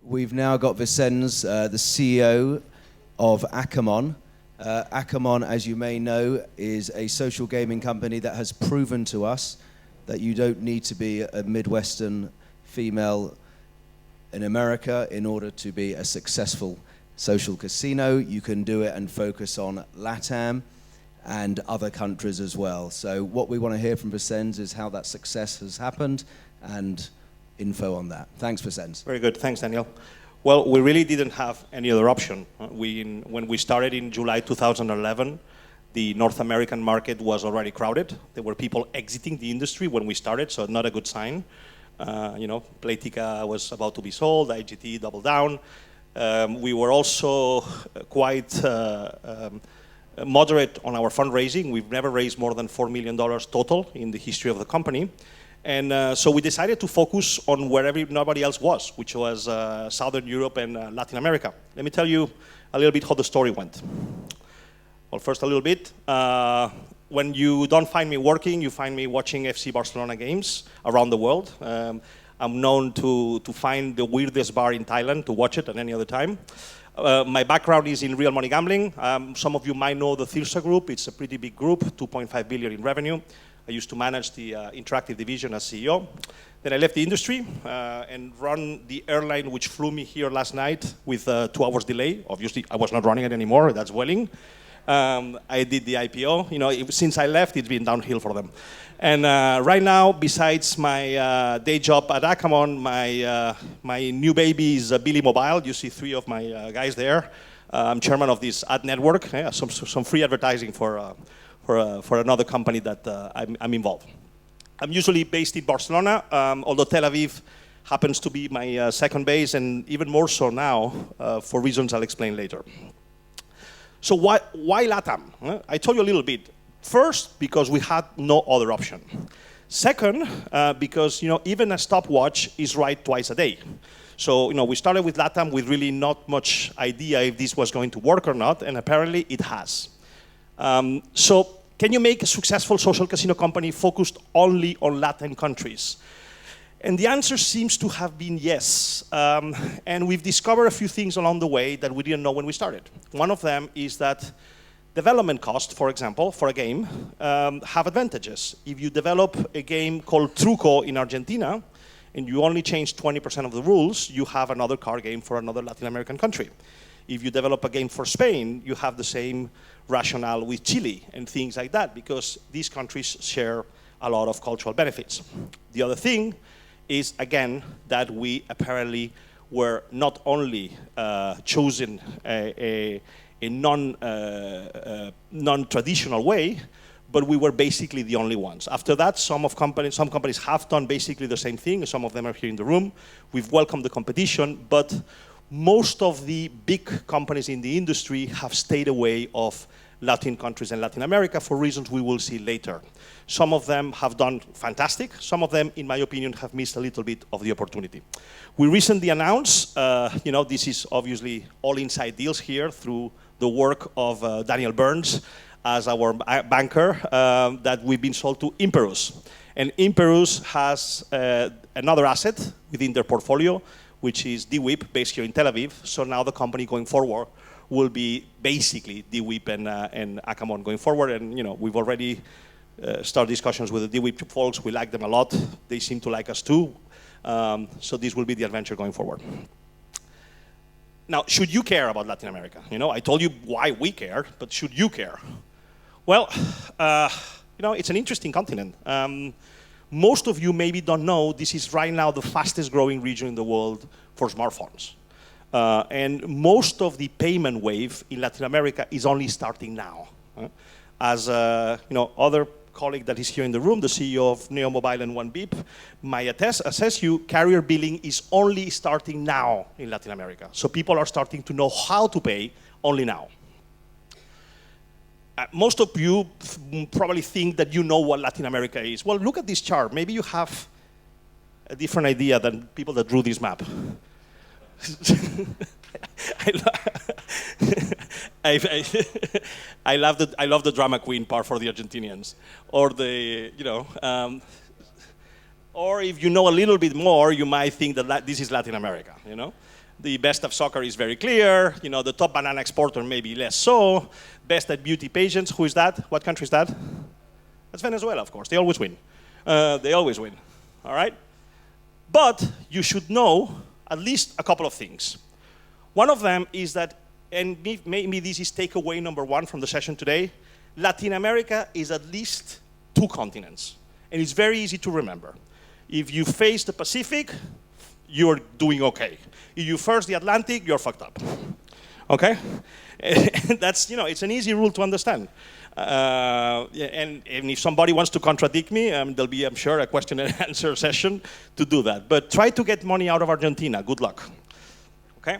We've now got Vicens, the CEO of Acamon. Acamon, as you may know, is a social gaming company that has proven to us that you don't need to be a Midwestern female in America in order to be a successful social casino. You can do it and focus on LATAM and other countries as well. So what we want to hear from Vicens is how that success has happened and info on that. Thanks, Vicens. Very good. Thanks, Daniel. Well, we really didn't have any other option. When we started in July 2011, the North American market was already crowded. There were people exiting the industry when we started, so not a good sign. Playtika was about to be sold, IGT doubled down. We were also quite moderate on our fundraising. We've never raised more than $4 million total in the history of the company. And so we decided to focus on where nobody else was, which was Southern Europe and Latin America. Let me tell you a little bit how the story went. Well, first a little bit. When you don't find me working, you find me watching FC Barcelona games around the world. I'm known to find the weirdest bar in Thailand to watch it at any other time. My background is in real money gambling. Some of you might know the Thirsa Group. It's a pretty big group, 2.5 billion in revenue. I used to manage the interactive division as CEO. Then I left the industry and run the airline which flew me here last night with 2 hours delay. Obviously, I was not running it anymore. That's Welling. I did the IPO. Since I left, it's been downhill for them. And right now, besides my day job at Acamon, my new baby is Billy Mobile. You see 3 of my guys there. I'm chairman of this ad network. Some free advertising for another company that I'm involved. I'm usually based in Barcelona, although Tel Aviv happens to be my second base, and even more so now, for reasons I'll explain later. So why LATAM? I told you a little bit. First, because we had no other option. Second, because even a stopwatch is right twice a day. So we started with LATAM with really not much idea if this was going to work or not, and apparently it has. So can you make a successful social casino company focused only on Latin countries? And the answer seems to have been yes. And we've discovered a few things along the way that we didn't know when we started. One of them is that development costs, for example, for a game, have advantages. If you develop a game called Truco in Argentina, and you only change 20% of the rules, you have another card game for another Latin American country. If you develop a game for Spain, you have the same rationale with Chile and things like that, because these countries share a lot of cultural benefits. The other thing is, again, that we apparently were not only chosen a non-traditional way, but we were basically the only ones. After that, some companies have done basically the same thing. Some of them are here in the room. We've welcomed the competition, but most of the big companies in the industry have stayed away of Latin countries and Latin America for reasons we will see later. Some of them have done fantastic. Some of them, in my opinion, have missed a little bit of the opportunity. We recently announced, this is obviously all inside deals here through the work of Daniel Burns as our banker, that we've been sold to Imperus. And Imperus has another asset within their portfolio, which is DWIP, based here in Tel Aviv. So now the company going forward will be basically DWIP and Acamon going forward. And we've already started discussions with the DWIP folks. We like them a lot. They seem to like us too. So this will be the adventure going forward. Now, should you care about Latin America? I told you why we care, but should you care? Well, it's an interesting continent. Most of you maybe don't know this is right now the fastest growing region in the world for smartphones. And most of the payment wave in Latin America is only starting now. As other colleague that is here in the room, the CEO of Neo Mobile and 1BIP, might assess you, carrier billing is only starting now in Latin America. So people are starting to know how to pay only now. Most of you probably think that you know what Latin America is. Well, look at this chart. Maybe you have a different idea than people that drew this map. I love the drama queen part for the Argentinians, or or if you know a little bit more, you might think that this is Latin America. The best of soccer is very clear. You know, the top banana exporter maybe less so. Best at beauty pageants, who is that? What country is that? That's Venezuela, of course. They always win. They always win, all right? But you should know at least a couple of things. One of them is that, and maybe this is takeaway number one from the session today, Latin America is at least 2 continents. And it's very easy to remember. If you face the Pacific, you're doing okay. If you face the Atlantic, you're fucked up. Okay? And that's, you know, it's an easy rule to understand. And if somebody wants to contradict me, there'll be, I'm sure, a question and answer session to do that. But try to get money out of Argentina. Good luck. Okay?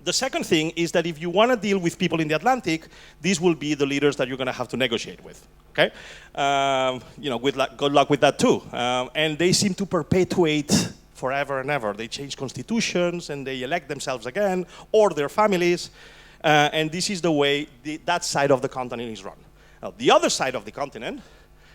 The second thing is that if you want to deal with people in the Atlantic, these will be the leaders that you're going to have to negotiate with. Okay? You know, good luck with that too. And they seem to perpetuate forever and ever. They change constitutions and they elect themselves again, or their families. And this is the way that side of the continent is run. Now, the other side of the continent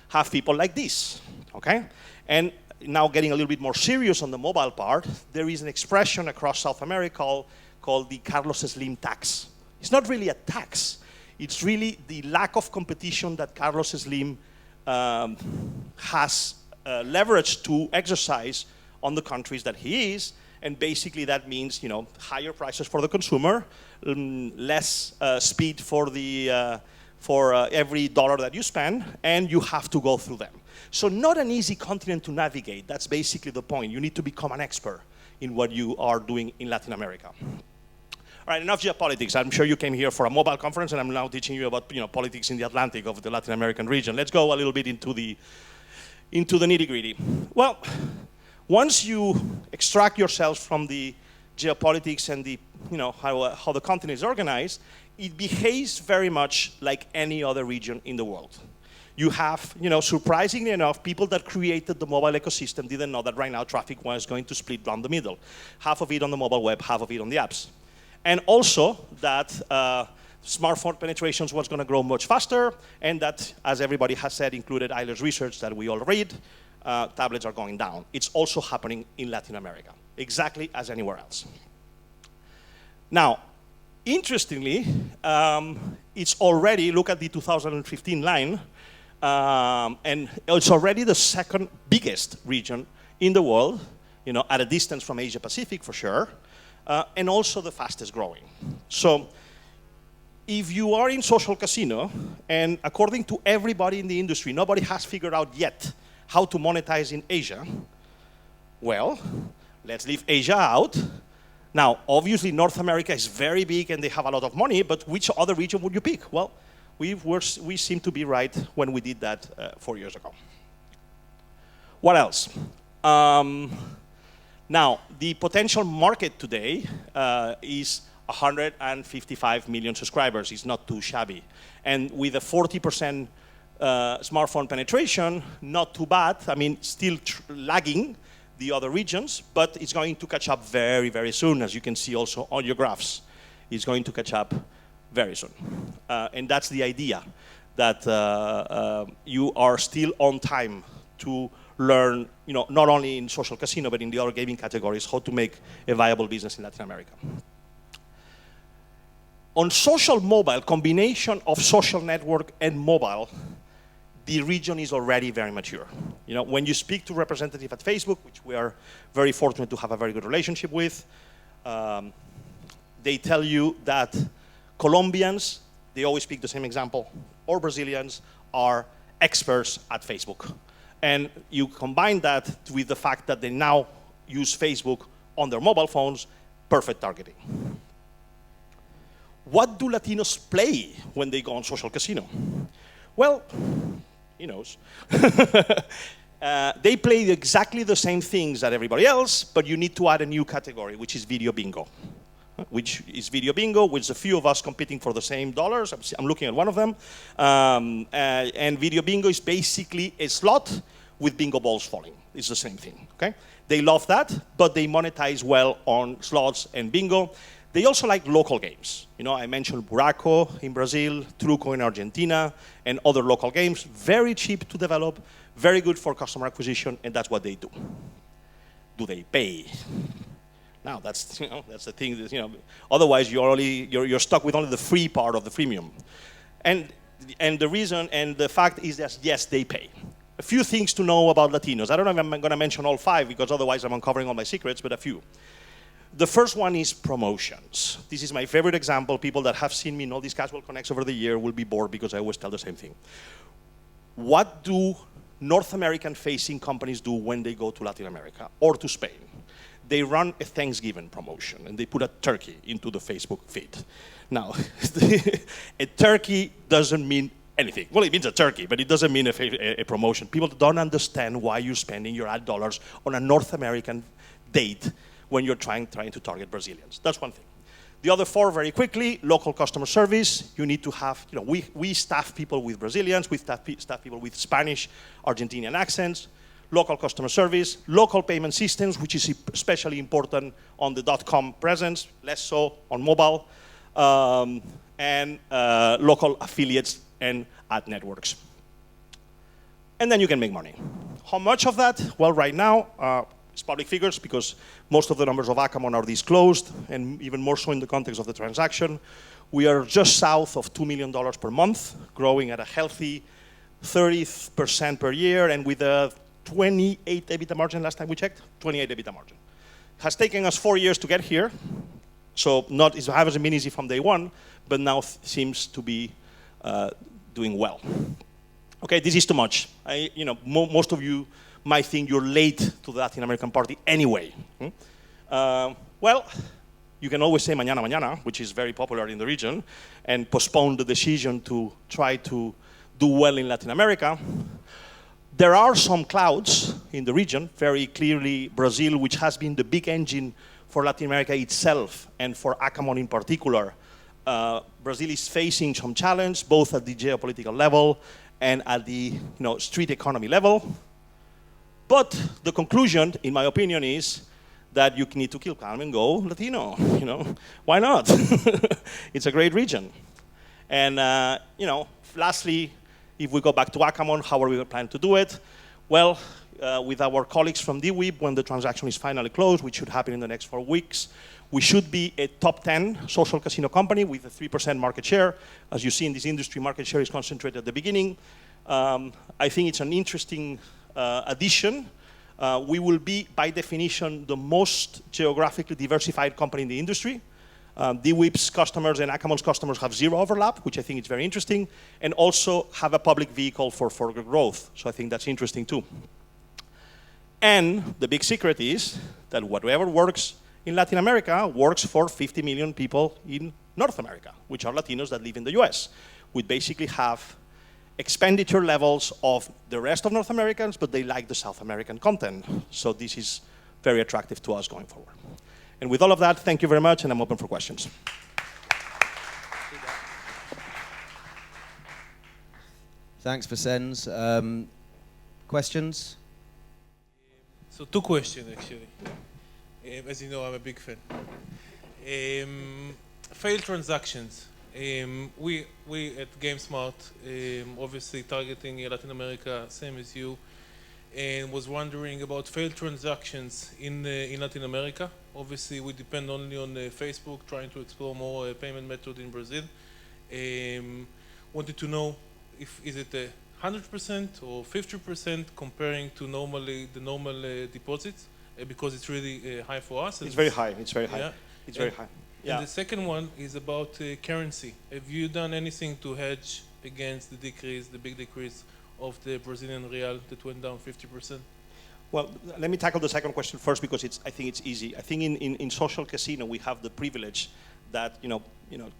have people like this, okay? And now getting a little bit more serious on the mobile part, there is an expression across South America called the Carlos Slim tax. It's not really a tax. It's really the lack of competition that Carlos Slim has leverage to exercise on the countries that he is, and basically that means, you know, higher prices for the consumer, less speed for the every dollar that you spend, and you have to go through them. So not an easy continent to navigate. That's basically the point. You need to become an expert in what you are doing in Latin America. All right, enough geopolitics. I'm sure you came here for a mobile conference, and I'm now teaching you about, you know, politics in the Atlantic of the Latin American region. Let's go a little bit into the nitty-gritty. Well, once you extract yourselves from the geopolitics and the, you know, how the continent is organized, it behaves very much like any other region in the world. You have, you know, surprisingly enough, people that created the mobile ecosystem didn't know that right now traffic was going to split down the middle. Half of it on the mobile web, half of it on the apps. And also that smartphone penetrations was going to grow much faster, and that, as everybody has said, included Eilers research that we all read, tablets are going down. It's also happening in Latin America, exactly as anywhere else. Now, interestingly, it's already, look at the 2015 line, and it's already the second biggest region in the world, you know, at a distance from Asia Pacific for sure, and also the fastest growing. So if you are in social casino, and according to everybody in the industry, nobody has figured out yet how to monetize in Asia, well, let's leave Asia out. Now, obviously, North America is very big and they have a lot of money, but which other region would you pick? Well, we seem to be right when we did that 4 years ago. What else? Now, the potential market today is 155 million subscribers. It's not too shabby. And with a 40% smartphone penetration, not too bad. I mean, still lagging the other regions, but it's going to catch up very, very soon, as you can see also on your graphs. It's going to catch up very soon. And that's the idea, that you are still on time to learn, you know, not only in social casino, but in the other gaming categories, how to make a viable business in Latin America. On social mobile, combination of social network and mobile, the region is already very mature. You know, when you speak to representatives at Facebook, which we are very fortunate to have a very good relationship with, they tell you that Colombians, they always speak the same example, or Brazilians are experts at Facebook. And you combine that with the fact that they now use Facebook on their mobile phones, perfect targeting. What do Latinos play when they go on social casino? Well, he knows. They play exactly the same things that everybody else, but you need to add a new category, which is video bingo. Which a few of us competing for the same dollars. I'm looking at one of them. And video bingo is basically a slot with bingo balls falling. It's the same thing, okay? They love that, but they monetize well on slots and bingo. They also like local games. You know, I mentioned Buraco in Brazil, Truco in Argentina, and other local games. Very cheap to develop, very good for customer acquisition, and that's what they do. Do they pay? Now that's that's the thing. That, otherwise you're stuck with only the free part of the freemium, and the reason and the fact is that yes, they pay. A few things to know about Latinos. I don't know if I'm going to mention all 5 because otherwise I'm uncovering all my secrets, but a few. The first one is promotions. This is my favorite example. People that have seen me in all these casual connects over the year will be bored because I always tell the same thing. What do North American-facing companies do when they go to Latin America or to Spain? They run a Thanksgiving promotion and they put a turkey into the Facebook feed. Now, a turkey doesn't mean anything. Well, it means a turkey, but it doesn't mean a promotion. People don't understand why you're spending your ad dollars on a North American date when you're trying to target Brazilians. That's one thing. The other 4, very quickly, local customer service. You need to have, we staff people with Brazilians, we staff people with Spanish, Argentinian accents, local customer service, local payment systems, which is especially important on the .com presence, less so on mobile, and local affiliates and ad networks. And then you can make money. How much of that? Well, right now, it's public figures because most of the numbers of Acamon are disclosed, and even more so in the context of the transaction. We are just south of $2 million per month, growing at a healthy 30% per year, and with a 28 EBITDA margin last time we checked, 28 EBITDA margin. Has taken us 4 years to get here, so it hasn't been easy from day one, but now seems to be doing well. Okay, this is too much. Most of you might think you're late to the Latin American party anyway. Well, you can always say mañana, mañana, which is very popular in the region, and postpone the decision to try to do well in Latin America. There are some clouds in the region, very clearly Brazil, which has been the big engine for Latin America itself, and for Acamon in particular. Brazil is facing some challenge, both at the geopolitical level and at the street economy level. But the conclusion, in my opinion, is that you need to kill calm and go Latino. Why not? It's a great region. And lastly, if we go back to Acamon, how are we planning to do it? Well, with our colleagues from DWIB, when the transaction is finally closed, which should happen in the next 4 weeks, we should be a top 10 social casino company with a 3% market share. As you see in this industry, market share is concentrated at the beginning. I think it's an interesting addition. We will be, by definition, the most geographically diversified company in the industry. DWIB's customers and Acamon's customers have 0 overlap, which I think is very interesting, and also have a public vehicle for further growth. So I think that's interesting too. And the big secret is that whatever works in Latin America works for 50 million people in North America, which are Latinos that live in the US. We basically have expenditure levels of the rest of North Americans, but they like the South American content. So this is very attractive to us going forward. And with all of that, thank you very much, and I'm open for questions. Thanks, Vicens. Questions? So 2 questions, actually. As you know, I'm a big fan. Failed transactions. We at GameSmart, obviously targeting Latin America, same as you, and was wondering about failed transactions in Latin America. Obviously, we depend only on Facebook, trying to explore more payment method in Brazil. Wanted to know is it 100% or 50% comparing to the normal deposits, because it's really high for us. It's very high. It's very high. Yeah. It's very high. Yeah. And the second one is about currency. Have you done anything to hedge against the big decrease of the Brazilian real that went down 50%? Well, let me tackle the second question first because I think it's easy. I think in social casino we have the privilege that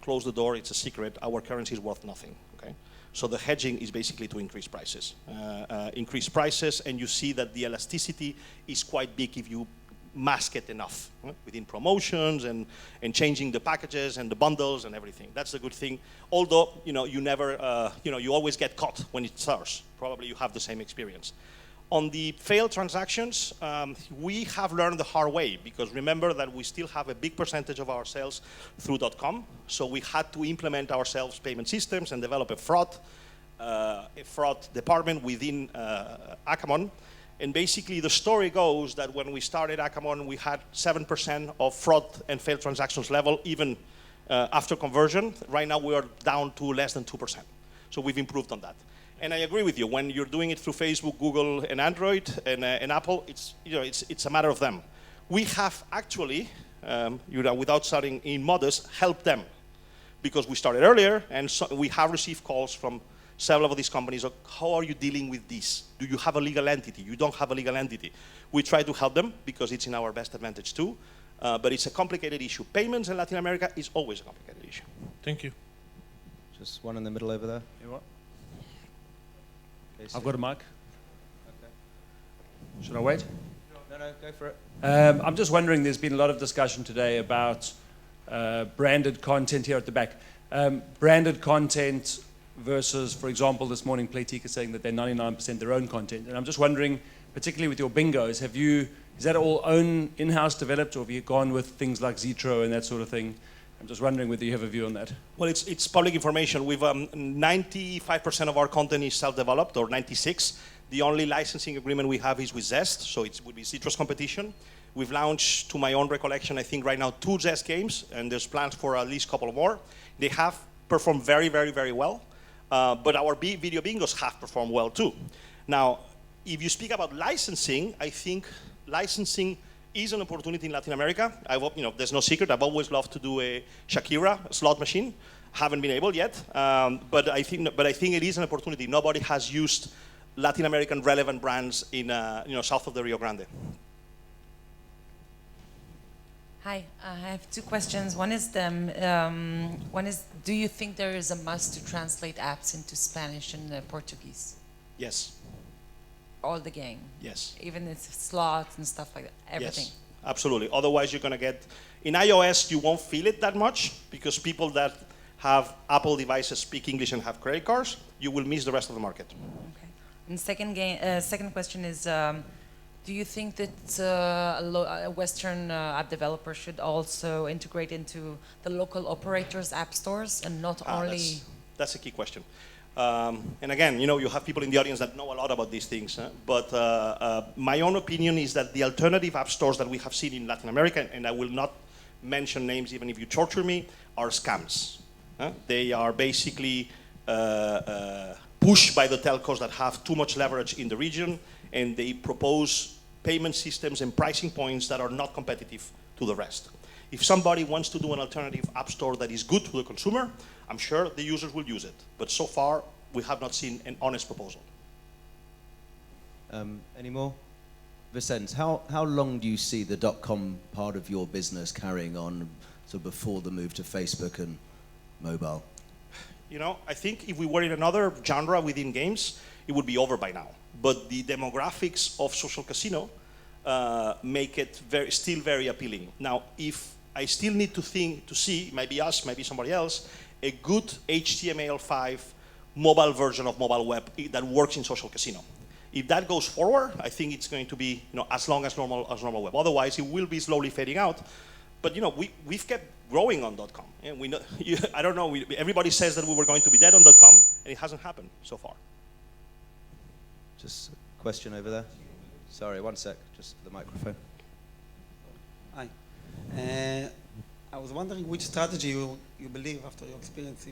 close the door. It's a secret. Our currency is worth nothing. Okay, so the hedging is basically to increase prices, and you see that the elasticity is quite big if you mask it enough within promotions and changing the packages and the bundles and everything. That's the good thing. Although you never you always get caught when it starts. Probably you have the same experience. On the failed transactions, we have learned the hard way because remember that we still have a big percentage of our sales through .com. So we had to implement ourselves payment systems and develop a fraud department within Acamon. And basically, the story goes that when we started Akamon, we had 7% of fraud and failed transactions level, even after conversion. Right now, we are down to less than 2%. So we've improved on that. And I agree with you. When you're doing it through Facebook, Google, and Android, and Apple, it's a matter of them. We have actually, without starting in modest, helped them, because we started earlier, and so we have received calls from several of these companies. How are you dealing with this? Do you have a legal entity? You don't have a legal entity. We try to help them because it's in our best advantage too. But it's a complicated issue. Payments in Latin America is always a complicated issue. Thank you. Just one in the middle over there. You what? Okay, I've got a mic. Okay. Should I wait? No, go for it. I'm just wondering, there's been a lot of discussion today about branded content here at the back. Branded content versus, for example, this morning Playtika saying that they're 99% their own content. And I'm just wondering, particularly with your bingos, is that all own in-house developed, or have you gone with things like Zetro and that sort of thing? I'm just wondering whether you have a view on that. Well, it's public information. We've 95% of our content is self-developed, or 96. The only licensing agreement we have is with Zest, so it would be Zetro's competition. We've launched, to my own recollection, I think right now 2 Zest games, and there's plans for at least a couple more. They have performed very, very, very well, but our video bingos have performed well too. Now, if you speak about licensing, I think licensing is an opportunity in Latin America. There's no secret. I've always loved to do a Shakira slot machine. Haven't been able yet, but I think it is an opportunity. Nobody has used Latin American relevant brands in south of the Rio Grande. Hi, I have 2 questions. One is, do you think there is a must to translate apps into Spanish and Portuguese? Yes. All the game? Yes. Even if it's slots and stuff like that, everything? Yes, absolutely. Otherwise, you're going to get, in iOS, you won't feel it that much, because people that have Apple devices speak English and have credit cards, you will miss the rest of the market. Okay. And second question is, do you think that a Western app developer should also integrate into the local operators' app stores and not only... That's a key question. And again, you have people in the audience that know a lot about these things. But my own opinion is that the alternative app stores that we have seen in Latin America, and I will not mention names even if you torture me, are scams. They are basically pushed by the telcos that have too much leverage in the region, and they propose payment systems and pricing points that are not competitive to the rest. If somebody wants to do an alternative app store that is good to the consumer, I'm sure the users will use it. But so far, we have not seen an honest proposal. Any more? Vicens, how long do you see the .com part of your business carrying on, so before the move to Facebook and mobile? I think if we were in another genre within games, it would be over by now. But the demographics of social casino make it still very appealing. Now, if I still need to see, maybe us, maybe somebody else, a good HTML5 mobile version of mobile web that works in social casino. If that goes forward, I think it's going to be as long as normal web. Otherwise, it will be slowly fading out. But we've kept growing on .com. And we know, I don't know. Everybody says that we were going to be dead on .com, and it hasn't happened so far. Just a question over there. Sorry, one sec. Just for the microphone. Hi. I was wondering which strategy you believe, after your experience,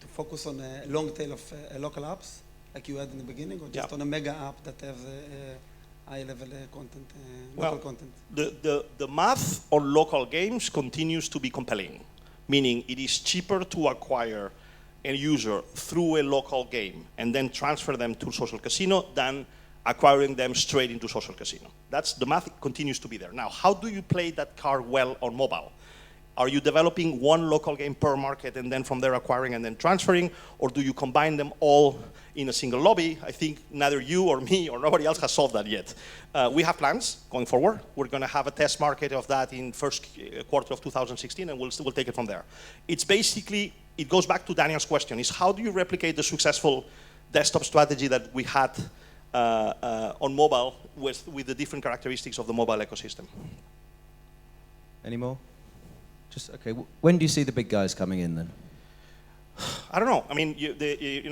to focus on a long tail of local apps, like you had in the beginning, or just on a mega app that has high-level content, local content? The math on local games continues to be compelling, meaning it is cheaper to acquire a user through a local game and then transfer them to social casino than acquiring them straight into social casino. The math continues to be there. Now, how do you play that card well on mobile? Are you developing one local game per market and then from there acquiring and then transferring, or do you combine them all in a single lobby? I think neither you or me or nobody else has solved that yet. We have plans going forward. We're going to have a test market of that in first quarter of 2016, and we'll take it from there. It's basically, it goes back to Daniel's question, is how do you replicate the successful desktop strategy that we had on mobile with the different characteristics of the mobile ecosystem? Any more? Okay, when do you see the big guys coming in then? I don't know. I mean,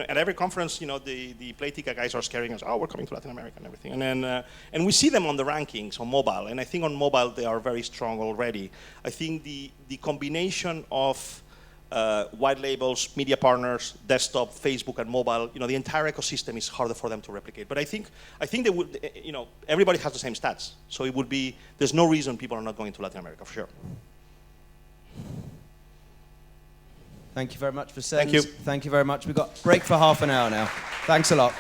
at every conference, the Playtika guys are scaring us. Oh, we're coming to Latin America and everything. And then, and we see them on the rankings on mobile. And I think on mobile they are very strong already. I think the combination of white labels, media partners, desktop, Facebook, and mobile, the entire ecosystem is harder for them to replicate. But I think they would, everybody has the same stats. So it would be, there's no reason people are not going to Latin America, for sure. Thank you very much, Vicens. Thank you. Thank you very much. We've got break for half an hour now. Thanks a lot.